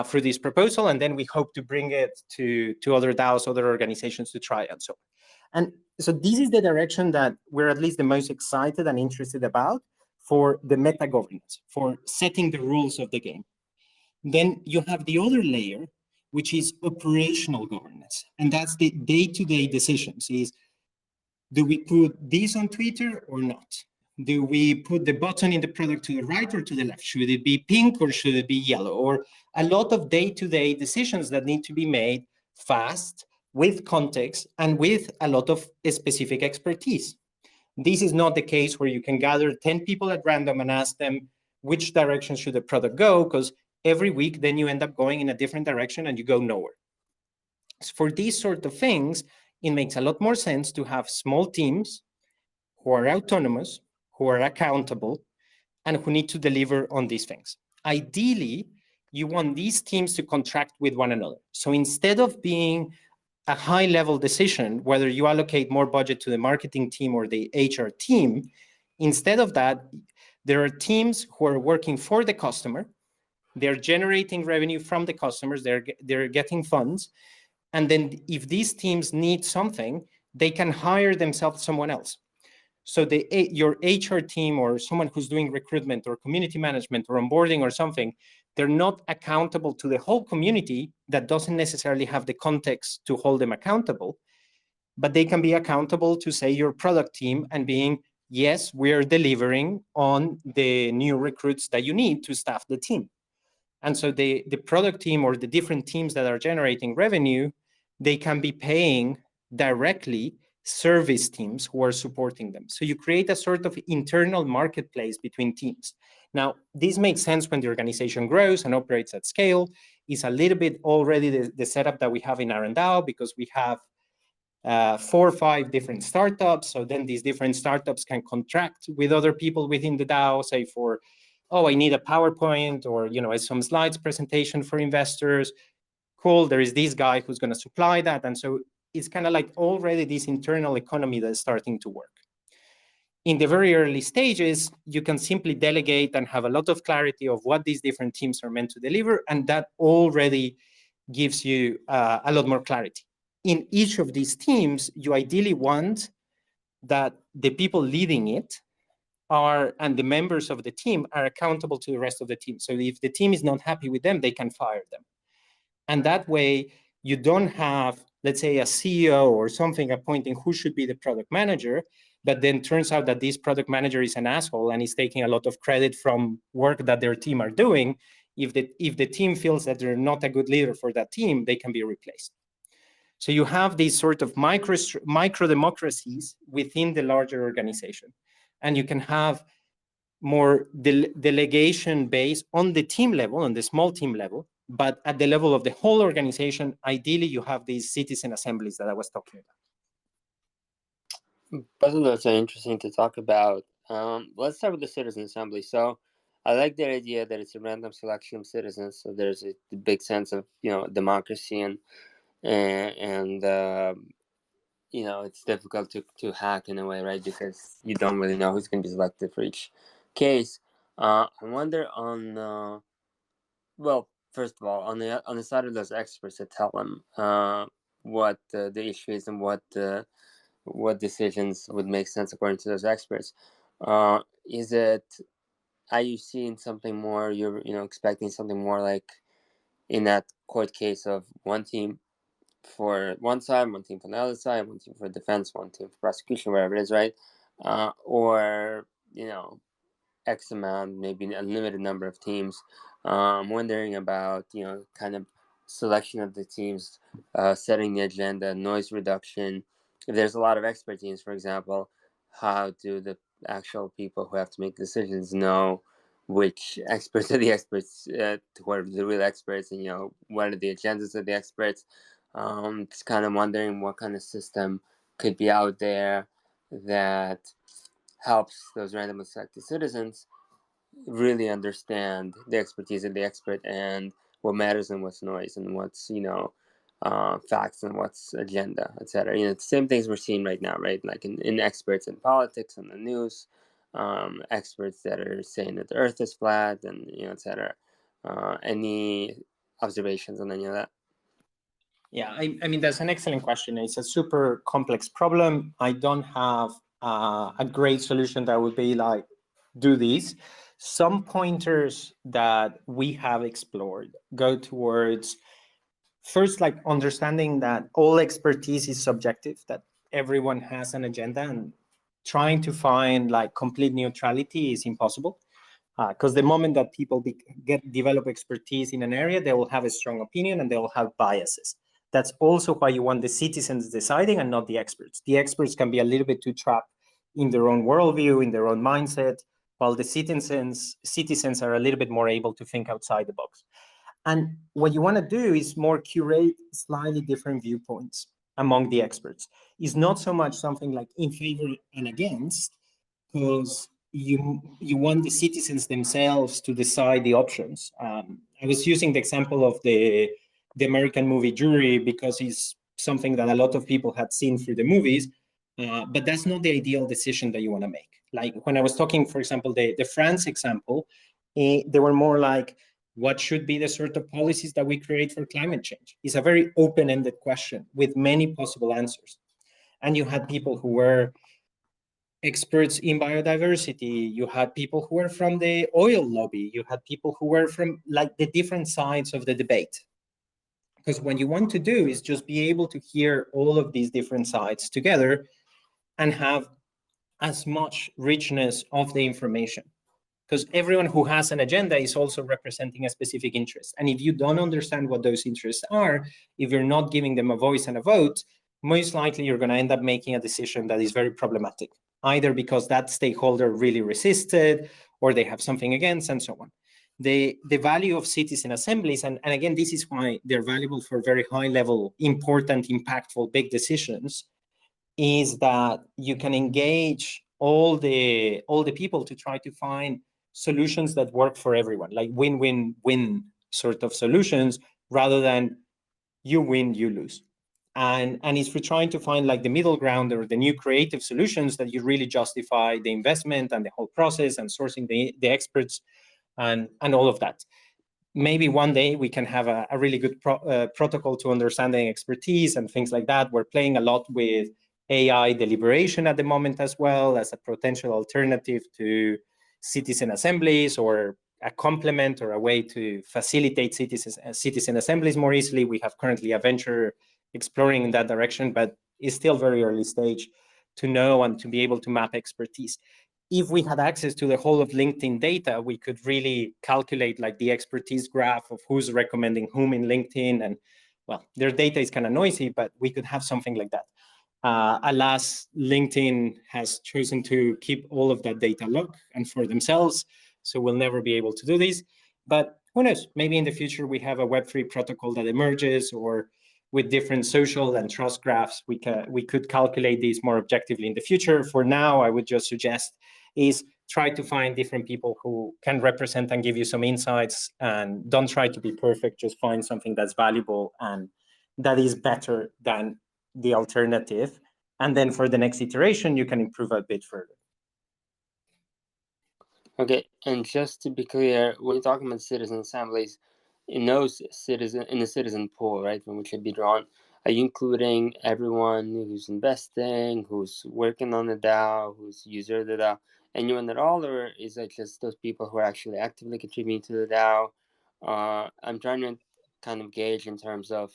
through this proposal. And then we hope to bring it to other DAOs, other organizations to try and so on. And so this is the direction that we're at least the most excited and interested about for the meta governance, for setting the rules of the game. Then you have the other layer, which is operational governance. And that's the day-to-day decisions is, do we put this on Twitter or not? Do we put the button in the product to the right or to the left? Should it be pink or should it be yellow? Or a lot of day-to-day decisions that need to be made fast, with context, and with a lot of specific expertise. This is not the case where you can gather 10 people at random and ask them which direction should the product go, because every week then you end up going in a different direction and you go nowhere. So for these sort of things, it makes a lot more sense to have small teams who are autonomous, who are accountable, and who need to deliver on these things. Ideally, you want these teams to contract with one another. So instead of being a high-level decision, whether you allocate more budget to the marketing team or the HR team, instead of that, there are teams who are working for the customer. They're generating revenue from the customers. They're getting funds. And then if these teams need something, they can hire themselves someone else. So your HR team or someone who's doing recruitment or community management or onboarding or something, they're not accountable to the whole community that doesn't necessarily have the context to hold them accountable, but they can be accountable to, say, your product team and being, yes, we're delivering on the new recruits that you need to staff the team. And so the product team or the different teams that are generating revenue, they can be paying directly service teams who are supporting them. So you create a sort of internal marketplace between teams. Now, this makes sense when the organization grows and operates at scale. It's a little bit already the setup that we have in RnDAO, because we have 4 or 5 different startups. So then these different startups can contract with other people within the DAO, say for, oh, I need a PowerPoint or, some slides presentation for investors. Cool, there is this guy who's going to supply that. And so it's kind of like already this internal economy that's starting to work. In the very early stages, you can simply delegate and have a lot of clarity of what these different teams are meant to deliver. And that already gives you a lot more clarity. In each of these teams, you ideally want that the people leading it and the members of the team are accountable to the rest of the team. So if the team is not happy with them, they can fire them. And that way, you don't have, let's say, a CEO or something appointing who should be the product manager, but then turns out that this product manager is an asshole and is taking a lot of credit from work that their team are doing. If the team feels that they're not a good leader for that team, they can be replaced. So you have these sort of micro democracies within the larger organization, and you can have more delegation based on the team level, on the small team level, but at the level of the whole organization, ideally you have these citizen assemblies that I was talking about. Both of those are interesting to talk about. Let's start with the citizen assembly. So I like the idea that it's a random selection of citizens. So there's a big sense of, democracy and it's difficult to hack in a way, right? Because you don't really know who's going to be selected for each case. I wonder well, first of all, on the side of those experts that tell them what the issue is and what decisions would make sense according to those experts. Are you seeing something more? You're expecting something more like in that court case of one team for one side, one team for the other side, one team for defense, one team for prosecution, wherever it is, right? Or X amount, maybe a limited number of teams. I'm wondering about kind of selection of the teams, setting the agenda, noise reduction. If there's a lot of expert teams, for example, how do the actual people who have to make decisions know which experts are the experts, who are the real experts, and what are the agendas of the experts? Just kind of wondering what kind of system could be out there that helps those randomly selected citizens really understand the expertise of the expert and what matters and what's noise and what's facts and what's agenda, etc. The same things we're seeing right now, right? Like in experts in politics and the news, experts that are saying that the Earth is flat and etc. Any observations on any of that? Yeah, I mean, that's an excellent question. It's a super complex problem. I don't have a great solution that would be like, do this. Some pointers that we have explored go towards first, like understanding that all expertise is subjective, that everyone has an agenda, and trying to find like complete neutrality is impossible. Because the moment that people develop expertise in an area, they will have a strong opinion and they will have biases. That's also why you want the citizens deciding and not the experts. The experts can be a little bit too trapped in their own worldview, in their own mindset, while the citizens are a little bit more able to think outside the box. And what you want to do is more curate slightly different viewpoints among the experts. It's not so much something like in favor and against, because you want the citizens themselves to decide the options. I was using the example of the American movie Jury because it's something that a lot of people had seen through the movies, but that's not the ideal decision that you want to make. Like when I was talking, for example, the France example, they were more like, what should be the sort of policies that we create for climate change? It's a very open-ended question with many possible answers. And you had people who were experts in biodiversity, you had people who were from the oil lobby, you had people who were from like the different sides of the debate. Because what you want to do is just be able to hear all of these different sides together and have as much richness of the information. Because everyone who has an agenda is also representing a specific interest. And if you don't understand what those interests are, if you're not giving them a voice and a vote, most likely you're going to end up making a decision that is very problematic, either because that stakeholder really resisted or they have something against and so on. The value of citizen assemblies, and again, this is why they're valuable for very high level, important, impactful, big decisions, is that you can engage all the people to try to find solutions that work for everyone, like win-win-win sort of solutions, rather than you win, you lose. And it's for trying to find like the middle ground or the new creative solutions that you really justify the investment and the whole process and sourcing the experts and all of that. Maybe one day we can have a really good protocol to understanding expertise and things like that. We're playing a lot with AI deliberation at the moment as well as a potential alternative to citizen assemblies or a complement or a way to facilitate citizen assemblies more easily. We have currently a venture exploring in that direction, but it's still very early stage to know and to be able to map expertise. If we had access to the whole of LinkedIn data, we could really calculate like the expertise graph of who's recommending whom in LinkedIn. And well, their data is kind of noisy, but we could have something like that. Alas, LinkedIn has chosen to keep all of that data locked and for themselves, so we'll never be able to do this. But who knows? Maybe in the future we have a Web3 protocol that emerges, or with different social and trust graphs, we could calculate these more objectively in the future. For now, I would just suggest is try to find different people who can represent and give you some insights, and don't try to be perfect. Just find something that's valuable and that is better than the alternative. And then for the next iteration, you can improve a bit further. Okay, and just to be clear, when you're talking about citizen assemblies, in the citizen pool, right, from which it'd be drawn, are you including everyone who's investing, who's working on the DAO, who's user of the DAO, anyone at all, or is it just those people who are actually actively contributing to the DAO? I'm trying to kind of gauge in terms of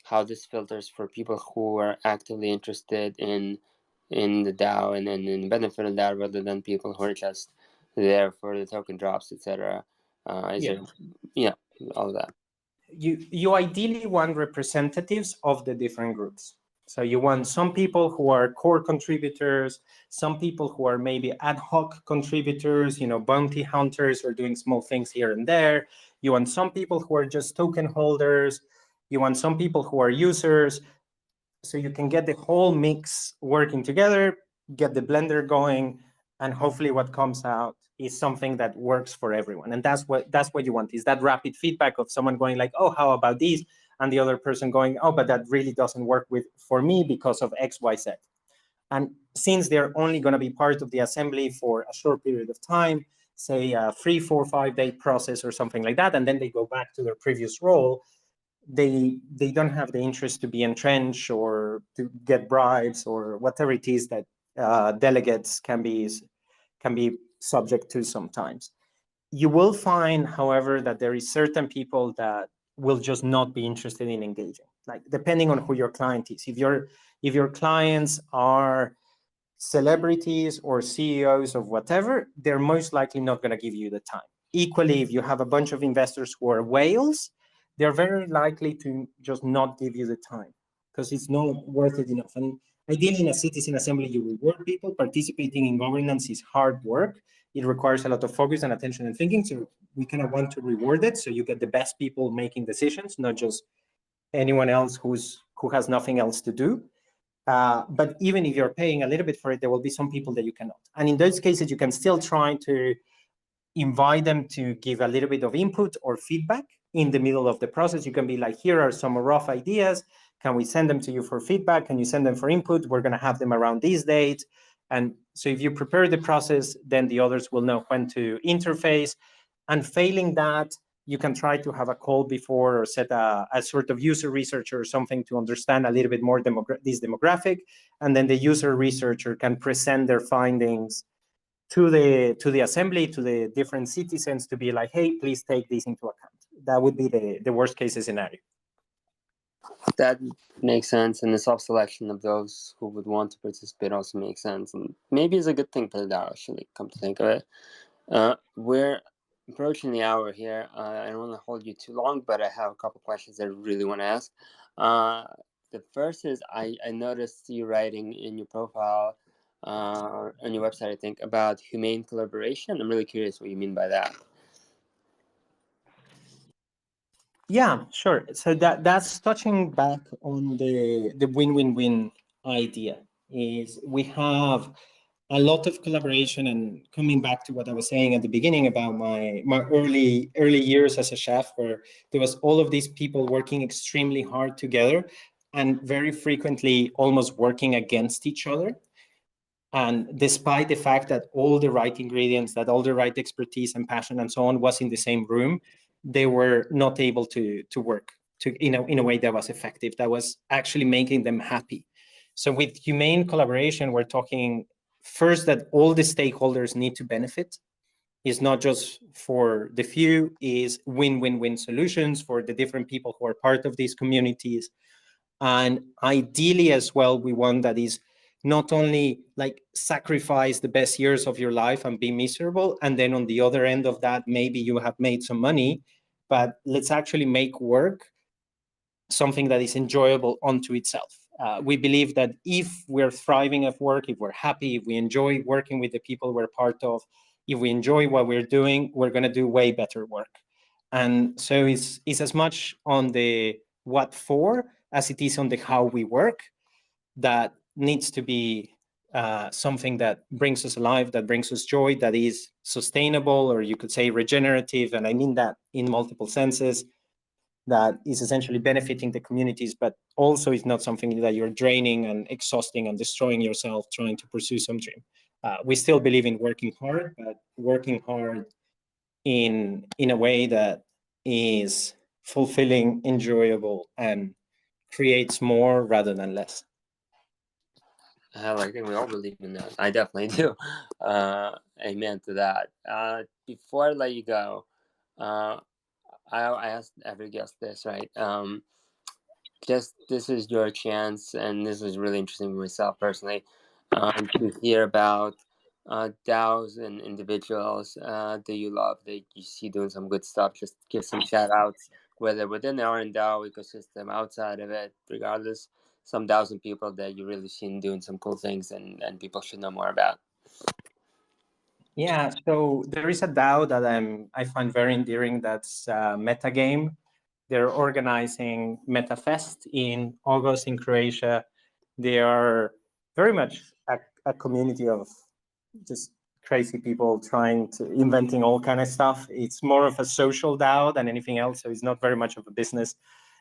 how this filters for people who are actively interested in the DAO and in the benefit of that, rather than people who are just there for the token drops, etc. There, all of that. You ideally want representatives of the different groups. So you want some people who are core contributors, some people who are maybe ad hoc contributors, bounty hunters or doing small things here and there. You want some people who are just token holders. You want some people who are users. So you can get the whole mix working together, get the blender going, and hopefully what comes out is something that works for everyone. And that's what you want, is that rapid feedback of someone going like, oh, how about these? And the other person going, oh, but that really doesn't work for me because of X, Y, Z. And since they're only going to be part of the assembly for a short period of time, say a 3, 4, 5 day process or something like that, and then they go back to their previous role, they don't have the interest to be entrenched or to get bribes or whatever it is that delegates can be subject to sometimes. You will find, however, that there is certain people that will just not be interested in engaging, like depending on who your client is. If your clients are celebrities or CEOs of whatever, they're most likely not going to give you the time. Equally, if you have a bunch of investors who are whales, they're very likely to just not give you the time because it's not worth it enough. And ideally, in a citizen assembly, you reward people. Participating in governance is hard work. It requires a lot of focus and attention and thinking. So we kind of want to reward it so you get the best people making decisions, not just anyone else who has nothing else to do. But even if you're paying a little bit for it, there will be some people that you cannot. And in those cases, you can still try to invite them to give a little bit of input or feedback in the middle of the process. You can be like, here are some rough ideas. Can we send them to you for feedback? Can you send them for input? We're going to have them around these dates. And so if you prepare the process, then the others will know when to interface. And failing that, you can try to have a call before or set a sort of user researcher or something to understand a little bit more this demographic. And then the user researcher can present their findings to the assembly, to the different citizens, to be like, hey, please take this into account. That would be the worst case scenario. That makes sense, and the self-selection of those who would want to participate also makes sense, and maybe it's a good thing for the DAO, actually, come to think of it. We're approaching the hour here. I don't want to hold you too long, but I have a couple questions I really want to ask. The first is, I noticed you writing in your profile on your website, I think, about humane collaboration. I'm really curious what you mean by that. Yeah, sure. So that's touching back on the win-win-win idea. Is we have a lot of collaboration, and coming back to what I was saying at the beginning about my early years as a chef, where there was all of these people working extremely hard together and very frequently almost working against each other. And despite the fact that all the right ingredients, that all the right expertise and passion and so on was in the same room, they were not able to work in a way that was effective, that was actually making them happy. So with humane collaboration, we're talking first that all the stakeholders need to benefit. is not just for the few, is win-win-win solutions for the different people who are part of these communities. And ideally as well, we want that is not only like sacrifice the best years of your life and be miserable, and then on the other end of that, maybe you have made some money, but let's actually make work something that is enjoyable unto itself. We believe that if we're thriving at work, if we're happy, if we enjoy working with the people we're part of, if we enjoy what we're doing, we're going to do way better work. And so it's as much on the what for as it is on the how we work that needs to be something that brings us alive, that brings us joy, that is sustainable, or you could say regenerative. And I mean that in multiple senses, that is essentially benefiting the communities, but also is not something that you're draining and exhausting and destroying yourself trying to pursue some dream. We still believe in working hard, but working hard in a way that is fulfilling, enjoyable, and creates more rather than less. Hell, I think we all believe in that. I definitely do. Amen to that. Before I let you go, I asked every guest this, right? Just this is your chance, and this is really interesting for myself personally, to hear about DAOs and individuals that you love, that you see doing some good stuff. Just give some shout outs, whether within the RnDAO ecosystem, outside of it, regardless. Some DAOs and people that you really seen doing some cool things and people should know more about. Yeah, so there is a DAO that I find very endearing. That's Metagame. They're organizing MetaFest in August in Croatia. They are very much a community of just crazy people trying to inventing all kind of stuff. It's more of a social DAO than anything else, so it's not very much of a business.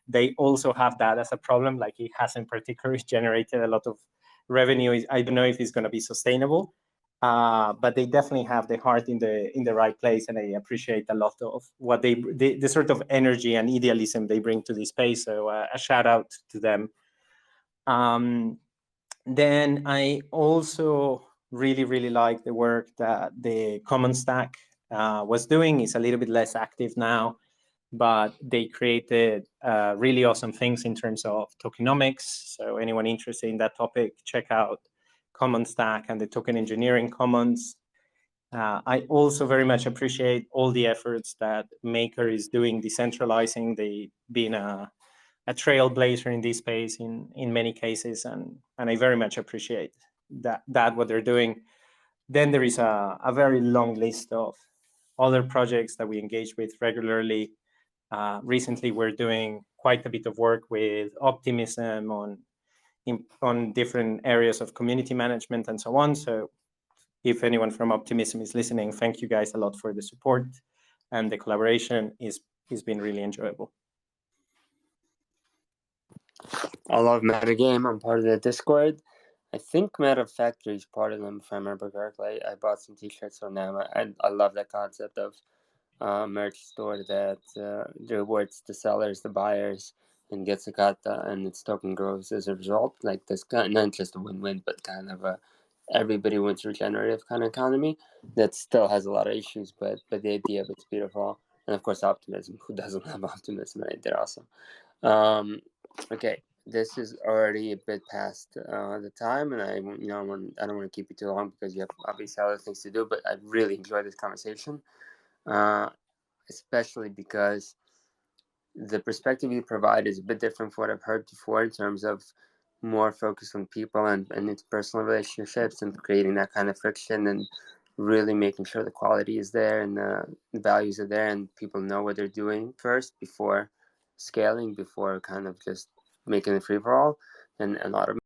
They also have that as a problem, like it hasn't particularly generated a lot of revenue. I don't know if it's going to be sustainable, but they definitely have the heart in the right place, and I appreciate a lot of what the sort of energy and idealism they bring to this space. So a shout out to them. Then I also really like the work that the Common Stack was doing. It's a little bit less active now, but they created really awesome things in terms of tokenomics. So anyone interested in that topic, check out Common Stack and the Token Engineering Commons. I also very much appreciate all the efforts that Maker is doing decentralizing. They being a trailblazer in this space in many cases, and I very much appreciate that what they're doing. Then there is a very long list of other projects that we engage with regularly. Recently, we're doing quite a bit of work with Optimism on different areas of community management and so on. So if anyone from Optimism is listening, thank you guys a lot for the support, and the collaboration is been really enjoyable. I love Metagame. I'm part of the Discord. I think Meta Factory is part of them, if I remember correctly. I bought some t-shirts from them. I love that concept of merch store that rewards the sellers, the buyers, and gets a cut, and its token grows as a result. Like this, not just a win-win, but kind of a everybody wins regenerative kind of economy that still has a lot of issues, but the idea of it's beautiful. And of course, optimism. Who doesn't have optimism, right? They're awesome. Okay, this is already a bit past the time, and I don't want to keep you too long because you have obviously other things to do. But I really enjoyed this conversation, especially because the perspective you provide is a bit different from what I've heard before in terms of more focus on people and interpersonal relationships and creating that kind of friction and really making sure the quality is there and the values are there and people know what they're doing first before scaling, before kind of just making it free for all and automate.